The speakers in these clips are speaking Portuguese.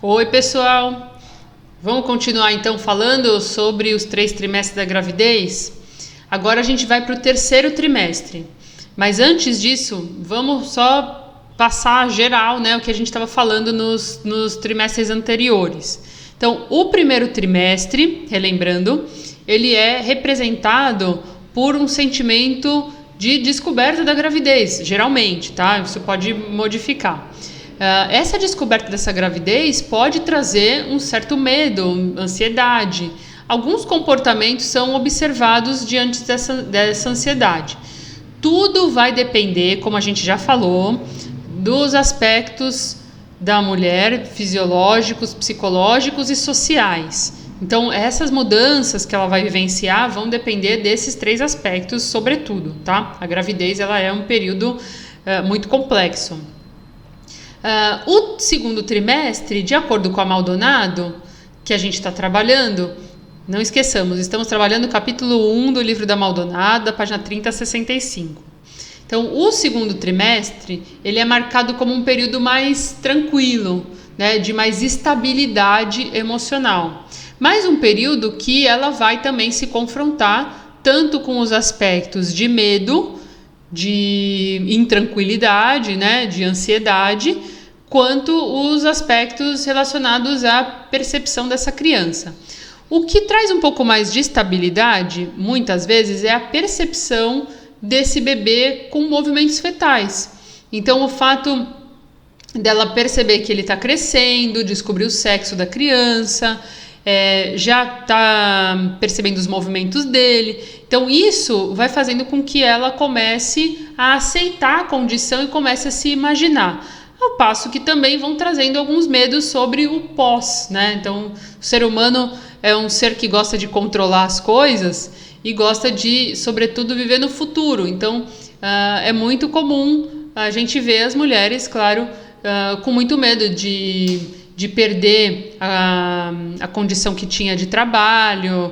Oi, pessoal! Vamos continuar então falando sobre os 3 trimestres da gravidez? Agora a gente vai para o terceiro trimestre. Mas antes disso, vamos só passar geral, né, o que a gente estava falando nos trimestres anteriores. Então, o primeiro trimestre, relembrando, ele é representado por um sentimento de descoberta da gravidez, geralmente, tá? Isso pode modificar. Essa descoberta dessa gravidez pode trazer um certo medo, ansiedade. Alguns comportamentos são observados diante dessa ansiedade. Tudo vai depender, como a gente já falou, dos aspectos da mulher, fisiológicos, psicológicos e sociais. Então, essas mudanças que ela vai vivenciar vão depender desses 3 aspectos, sobretudo, tá? A gravidez, ela é um período muito complexo. O segundo trimestre, de acordo com a Maldonado, que a gente está trabalhando, não esqueçamos, estamos trabalhando o capítulo 1 do livro da Maldonado, da página 30 a 65. Então, o segundo trimestre, ele é marcado como um período mais tranquilo, né, de mais estabilidade emocional. Mas um período que ela vai também se confrontar tanto com os aspectos de medo, de intranquilidade, né, de ansiedade, quanto os aspectos relacionados à percepção dessa criança. O que traz um pouco mais de estabilidade, muitas vezes, é a percepção desse bebê com movimentos fetais. Então, o fato dela perceber que ele está crescendo, descobrir o sexo da criança, já está percebendo os movimentos dele. Então, isso vai fazendo com que ela comece a aceitar a condição e comece a se imaginar. Ao passo que também vão trazendo alguns medos sobre o pós, né? Então, o ser humano é um ser que gosta de controlar as coisas e gosta de, sobretudo, viver no futuro. Então, é muito comum a gente ver as mulheres, claro, com muito medo de perder a condição que tinha de trabalho,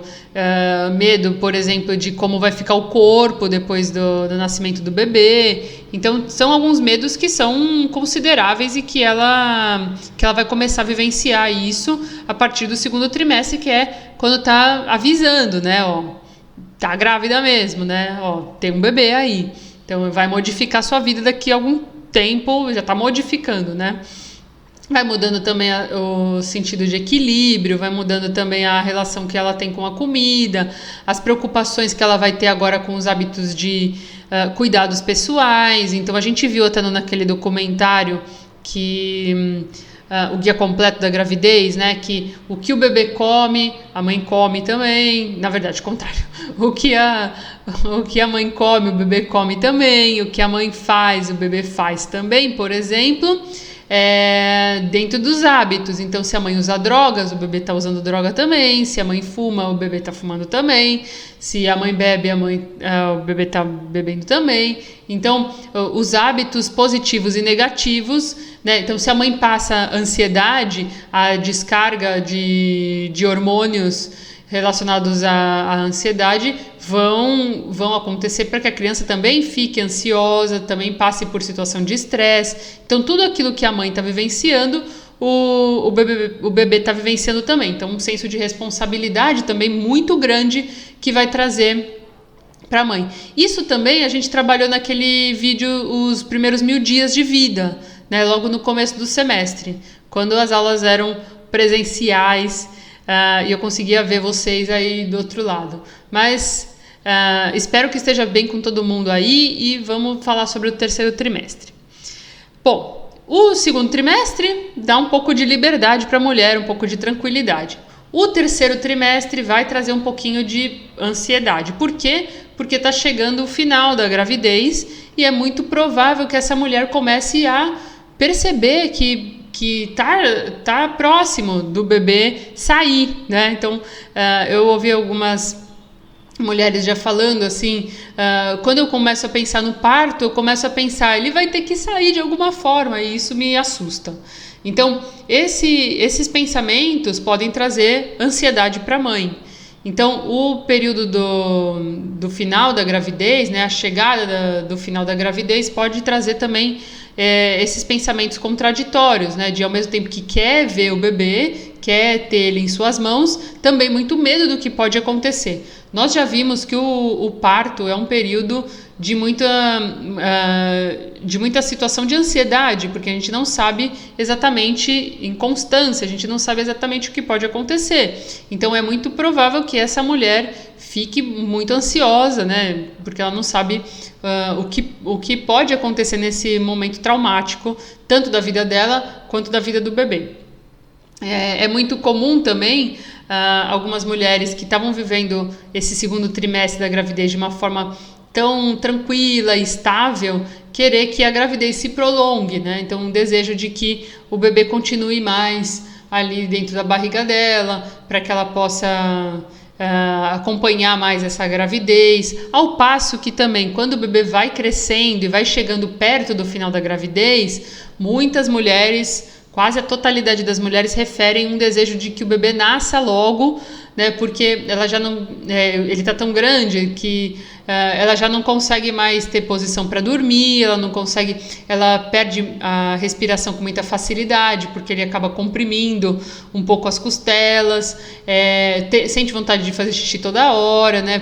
medo, por exemplo, de como vai ficar o corpo depois do nascimento do bebê. Então, são alguns medos que são consideráveis e que ela vai começar a vivenciar isso a partir do segundo trimestre, que é quando está avisando, né? Ó, tá grávida mesmo, né? Ó, tem um bebê aí. Então, vai modificar sua vida daqui a algum tempo, já está modificando, né? Vai mudando também o sentido de equilíbrio, vai mudando também a relação que ela tem com a comida, as preocupações que ela vai ter agora com os hábitos de cuidados pessoais. Então, a gente viu até naquele documentário que o guia completo da gravidez, né, que o que o bebê come, a mãe come também. Na verdade, o contrário. O que a mãe come, o bebê come também. O que a mãe faz, o bebê faz também, por exemplo. Dentro dos hábitos. Então, se a mãe usa drogas, o bebê está usando droga também. Se a mãe fuma, o bebê está fumando também. Se a mãe bebe, o bebê está bebendo também. Então, os hábitos positivos e negativos, né? Então, se a mãe passa ansiedade, a descarga de hormônios relacionados à ansiedade vão acontecer para que a criança também fique ansiosa, também passe por situação de estresse. Então, tudo aquilo que a mãe está vivenciando, o bebê está vivenciando também. Então, um senso de responsabilidade também muito grande que vai trazer para a mãe. Isso também a gente trabalhou naquele vídeo, os primeiros 1000 dias de vida, né, logo no começo do semestre, quando as aulas eram presenciais. E eu conseguia ver vocês aí do outro lado. Mas espero que esteja bem com todo mundo aí e vamos falar sobre o terceiro trimestre. Bom, o segundo trimestre dá um pouco de liberdade para a mulher, um pouco de tranquilidade. O terceiro trimestre vai trazer um pouquinho de ansiedade. Por quê? Porque está chegando o final da gravidez e é muito provável que essa mulher comece a perceber que tá próximo do bebê sair, né? Então, eu ouvi algumas mulheres já falando assim, quando eu começo a pensar no parto, eu começo a pensar, ele vai ter que sair de alguma forma, e isso me assusta. Então, esses pensamentos podem trazer ansiedade para a mãe. Então, o período do final da gravidez, né, a chegada do final da gravidez pode trazer também esses pensamentos contraditórios, né? De ao mesmo tempo que quer ver o bebê, quer ter ele em suas mãos, também muito medo do que pode acontecer. Nós já vimos que o parto é um período de muita situação de ansiedade, porque a gente não sabe exatamente, inconstância, a gente não sabe exatamente o que pode acontecer. Então é muito provável que essa mulher fique muito ansiosa, né? Porque ela não sabe o que pode acontecer nesse momento traumático, tanto da vida dela quanto da vida do bebê. É muito comum também algumas mulheres que estavam vivendo esse segundo trimestre da gravidez de uma forma tão tranquila e estável, querer que a gravidez se prolongue, né? Então, um desejo de que o bebê continue mais ali dentro da barriga dela, para que ela possa acompanhar mais essa gravidez, ao passo que também, quando o bebê vai crescendo e vai chegando perto do final da gravidez, muitas mulheres, quase a totalidade das mulheres, referem um desejo de que o bebê nasça logo, né, porque ela já não, ele está tão grande que ela já não consegue mais ter posição para dormir, ela perde a respiração com muita facilidade, porque ele acaba comprimindo um pouco as costelas, sente vontade de fazer xixi toda hora, né,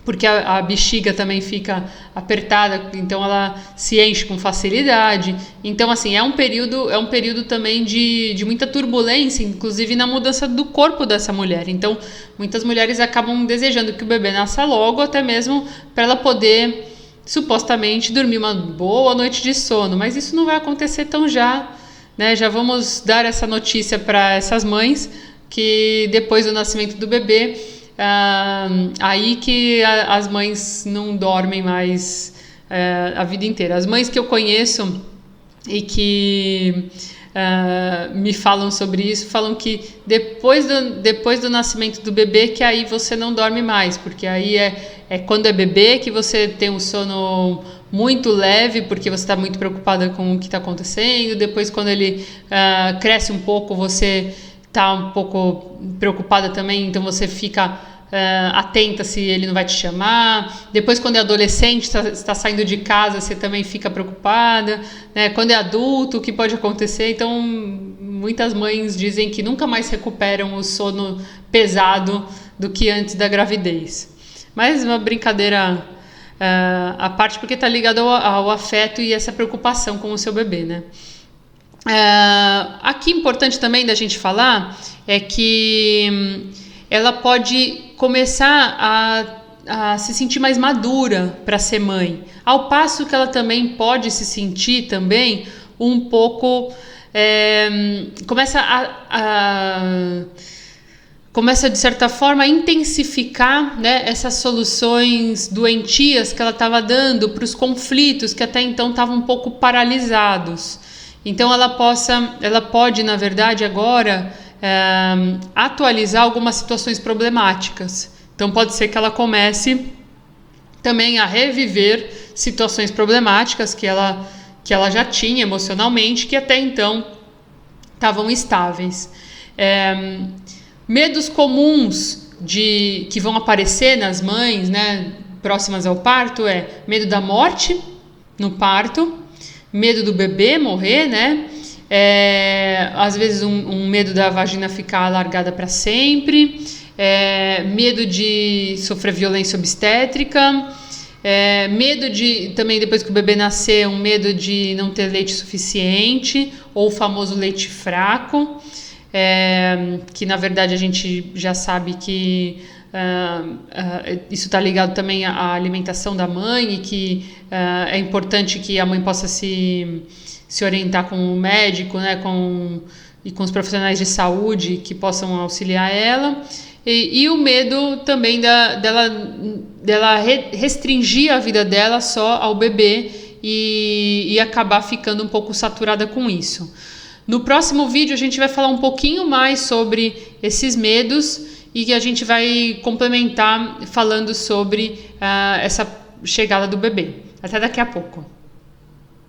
porque a bexiga também fica apertada, então ela se enche com facilidade. Então, assim, é um período também de muita turbulência, inclusive na mudança do corpo dessa mulher. Então, muitas mulheres acabam desejando que o bebê nasça logo, até mesmo para ela poder, supostamente, dormir uma boa noite de sono. Mas isso não vai acontecer tão já, né? Já vamos dar essa notícia para essas mães, que depois do nascimento do bebê, aí que as mães não dormem mais a vida inteira. As mães que eu conheço e que me falam sobre isso, falam que depois do nascimento do bebê, que aí você não dorme mais, porque aí é quando é bebê que você tem um sono muito leve, porque você está muito preocupada com o que está acontecendo. Depois, quando ele cresce um pouco, você está um pouco preocupada também, então você fica atenta se ele não vai te chamar. Depois, quando é adolescente, está saindo de casa, você também fica preocupada, né? Quando é adulto, o que pode acontecer? Então, muitas mães dizem que nunca mais recuperam o sono pesado do que antes da gravidez. Mas uma brincadeira à parte, porque está ligado ao afeto e essa preocupação com o seu bebê, né? Aqui importante também da gente falar é que ela pode começar a se sentir mais madura para ser mãe, ao passo que ela também pode se sentir também um pouco começa de certa forma a intensificar, né, essas soluções doentias que ela estava dando para os conflitos que até então estavam um pouco paralisados. Então ela pode, na verdade, agora atualizar algumas situações problemáticas. Então pode ser que ela comece também a reviver situações problemáticas que ela já tinha emocionalmente, que até então estavam estáveis. Medos comuns que vão aparecer nas mães, né, próximas ao parto, medo da morte no parto, medo do bebê morrer, né? Às vezes um medo da vagina ficar alargada para sempre, medo de sofrer violência obstétrica, medo de, também depois que o bebê nascer, um medo de não ter leite suficiente, ou o famoso leite fraco, que na verdade a gente já sabe que isso está ligado também à alimentação da mãe, e que é importante que a mãe possa se orientar com o médico, né, e com os profissionais de saúde que possam auxiliar ela, e o medo também dela restringir a vida dela só ao bebê e acabar ficando um pouco saturada com isso. No próximo vídeo a gente vai falar um pouquinho mais sobre esses medos, e que a gente vai complementar falando sobre essa chegada do bebê. Até daqui a pouco.